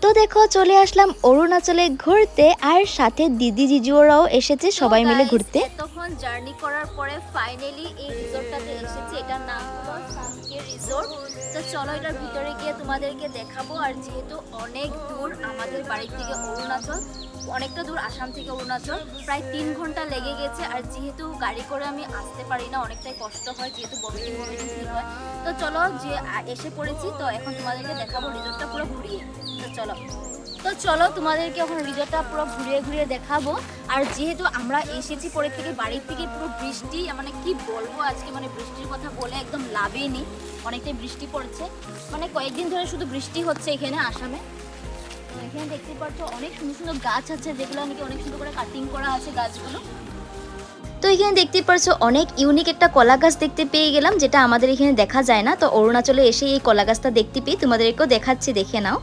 তো দেখো চলে আসলাম অরুণাচলে ঘুরতে, আর সাথে দিদি জিজুরাও এসেছে, সবাই মিলে ঘুরতে। এতক্ষণ জার্নি করার পরে ফাইনালি এই রিসোর্টটাতে এসেছি। এটার নাম হলো সামকে রিসোর্ট। তো চলো এটার ভিতরে গিয়ে তোমাদেরকে দেখাবো। আর যেহেতু অনেক দূর আমাদের বাড়ি থেকে অরুণাচল, অনেকটা দূর আসাম থেকে অরুণাচল, প্রায় 3 ঘন্টা লেগে গেছে। আর যেহেতু গাড়ি করে আমি আসতে পারি না, অনেকটাই কষ্ট হয়, যেহেতু বমিটিং ফিল হয়। তো চলো যে এসে পড়েছি, তো এখন তোমাদেরকে দেখাবো রিসোর্টটা পুরো ঘুরিয়ে। তো চলো তোমাদেরকে এখন রিসোর্টটা পুরো ঘুরিয়ে ঘুরিয়ে দেখাবো। আর যেহেতু আমরা এসেছি পরে থেকে বাড়ির থেকে পুরো বৃষ্টি, মানে কি বলবো আজকে, মানে বৃষ্টির কথা বলে একদম লাভই নেই। অনেকটাই বৃষ্টি পড়ছে, মানে কয়েকদিন ধরে শুধু বৃষ্টি হচ্ছে এখানে আসামে। তো এখানে দেখতে পাচ্ছ অনেক সুন্দর সুন্দর গাছ আছে, যেগুলো নাকি অনেক সুন্দর করে কাটিং করা আছে গাছগুলো। তো এখানে দেখতে পারছো অনেক ইউনিক একটা কলা গাছ দেখতে পেয়ে গেলাম, যেটা আমাদের এখানে দেখা যায় না। তো অরুণাচলে এসে এই কলা গাছটা দেখতে পেয়ে তোমাদেরকেও দেখাচ্ছি, দেখে নাও।